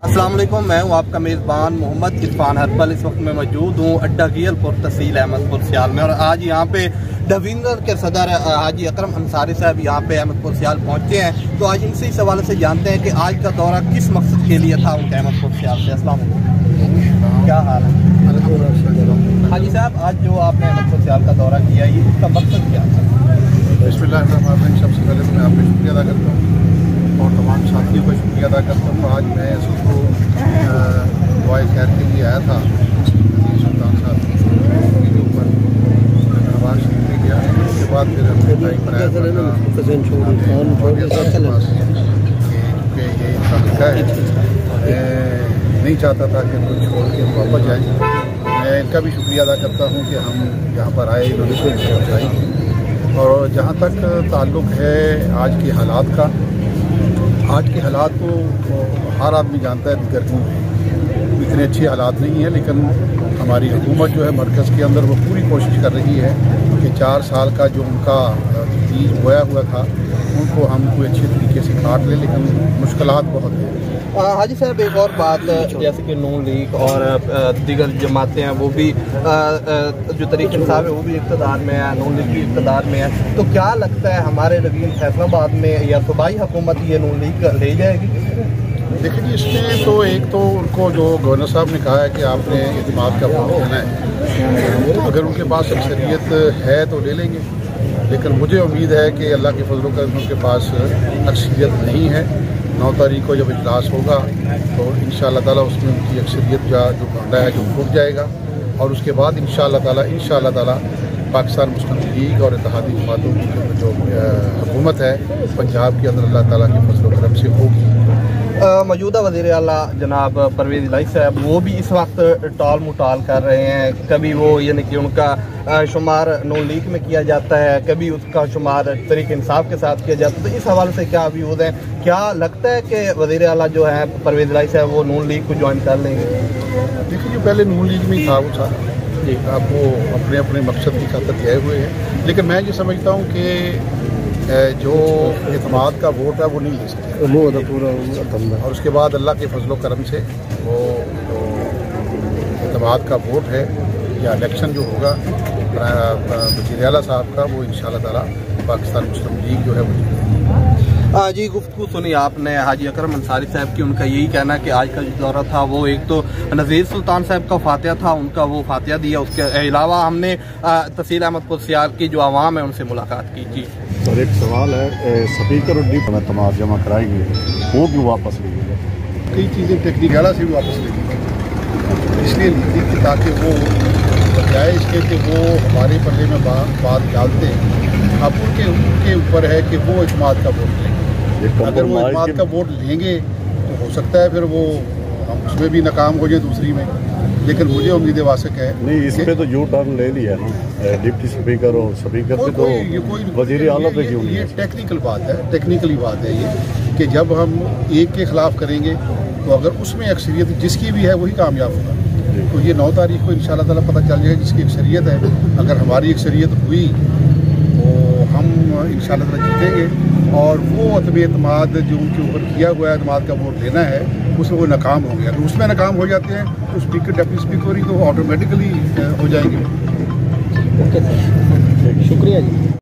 अस्सलाम वालेकुम, मैं हूं आपका मेज़बान मोहम्मद इरफान हरपल। इस वक्त मैं मौजूद हूं अड्डा गियलपुर तहसील अहमदपुर सियाल में और आज यहाँ पे डिवीजन के सदर हाजी अकरम अंसारी साहब यहाँ पे अहमदपुर सियाल पहुँचे हैं। तो आज इनसे इस हवाले से जानते हैं कि आज का दौरा किस मकसद के लिए था उनके अहमदपुर सियाल से। अस्सलाम वालेकुम, क्या हाल है हाजी साहब? आज जो आपने अहमदपुर सियाल का दौरा किया, ये इसका मकसद क्या था? बिस्मिल्लाहिर्रहमानिर्रहीम। सबसे पहले तो मैं आपका शुक्रिया अदा करता हूँ और तमाम साथियों का शुक्रिया अदा करता हूँ। आज मैं सबको दुआ खैर के लिए आया था सुल्तान साहब के ऊपर नवाज शरीफ में गया। उसके बाद फिर हमने टाइम बनाया क्योंकि ये लिखा है, मैं नहीं चाहता था कि कुछ छोड़ के हम वापस जाएँ। मैं इनका भी शुक्रिया अदा करता हूँ कि हम यहाँ पर आए, इन्होंने पहुँचाई। और जहाँ तक ताल्लुक़ है आज के हालात का, आज के हालात को हर आदमी जानता है, गर्मी में इतने अच्छे हालात नहीं है, लेकिन हमारी हुकूमत जो है मरकज़ के अंदर वो पूरी कोशिश कर रही है कि 4 साल का जो उनका बीज बोया हुआ था उनको हम कोई अच्छे तरीके से काट लें, लेकिन मुश्किलात बहुत हैं। हाजी साहब, एक और बात, जैसे कि नून लीग और दीगर जमातें हैं, वो भी जो तरीक़े इंसाफ है वो भी इक़्तिदार में है, नून लीग भी इक़्तिदार में है। तो क्या लगता है हमारे डिवीज़न फैसलाबाद में या सूबाई हुकूमत ये नून लीग ले जाएगी? देखिए जी, इसमें तो एक तो उनको जो गवर्नर साहब ने कहा है कि आपने इत्मीनान का वोट देना है, अगर उनके पास अक्सरियत है तो ले लेंगे, लेकिन मुझे उम्मीद है कि अल्लाह के फजल का उनके पास अक्सरियत नहीं है। 9 तारीख को जब इजलास होगा तो इंशाअल्लाह ताला उसमें उनकी अक्सरियत जो भांडा है जो फूट जाएगा और उसके बाद इंशाअल्लाह ताला पाकिस्तान मुस्लिम लीग और इत्तेहादी जमातों की जो हुकूमत है पंजाब के अंदर अल्लाह ताला के फजल करम से होगी। मौजूदा वज़ीर आला जनाब परवेज़ इलाही साहब वो भी इस वक्त टाल मुटाल कर रहे हैं। कभी वो यानी कि उनका शुमार नून लीग में किया जाता है, कभी उसका शुमार तरीक़े इंसाफ के साथ किया जाता है। तो इस हवाले से क्या व्यूज़ हैं? क्या लगता है कि वज़ीर आला जो है परवेज़ इलाही साहब वो नून लीग को ज्वाइन कर लेंगे? देखिए, जो पहले नून लीग में ही था वो था, अब वो अपने अपने मकसद की खातिर गए हुए हैं, लेकिन मैं ये समझता हूँ कि जो इत्मीनान का वोट है वो नहीं ले सकते पूरा, और उसके बाद अल्लाह के फजलो करम से वो इत्मीनान का वोट है या इलेक्शन जो होगा वज़ीर आला साहब का, वो इंशाअल्लाह ताला पाकिस्तान मुस्लिम लीग जो है वो जी। गुफ्तगू सुनी आपने हाजी अकरम अंसारी साहब की। उनका यही कहना है कि आज का जो दौरा था वो एक तो नज़ीर सुल्तान साहब का फातिहा था, उनका वो फातिहा दिया। उसके अलावा हमने तहसील अहमदपुर सियाल की जो आवाम है उनसे मुलाकात की। जी सर, एक सवाल है, स्पीकर और डिप में तमाम जमा कराएंगे, वो क्यों वापस लीजिएगा? कई चीज़ें टेक्निकल से भी वापस ले ली, इसलिए ली थी कि ताकि वो बजाय इसके कि वो हमारे पल्ले में बात डालते हैं। अब उनके ऊपर है कि वो इत्मीनान का वोट लेंगे। अगर वो इत्मीनान का वोट लेंगे तो हो सकता है फिर वो हम उसमें भी नाकाम हो जाए दूसरी में, लेकिन मुझे उम्मीद वासक है नहीं, इस पे तो यू टर्न ले लिया ना डिप्टी स्पीकर और स्पीकर पे, तो वज़ीर आला पे क्यों? ये टेक्निकल बात है, टेक्निकली बात है ये कि जब हम एक के खिलाफ करेंगे तो अगर उसमें अक्सरियत जिसकी भी है वही कामयाब होगा। तो ये 9 तारीख को इंशाअल्लाह ताला पता चल जाएगा जिसकी अक्सरियत है। अगर हमारी अक्सरियत हुई तो हम इंशाअल्लाह ताला जीतेंगे, और वो एतमाद जो उनके ऊपर किया हुआ है इत्मीनान का वोट लेना है उसमें वो नाकाम हो गया। तो उसमें नाकाम हो जाते हैं तो स्पीकर डिप्टी स्पीकर ही तो ऑटोमेटिकली हो जाएंगे। ओके सर, शुक्रिया जी।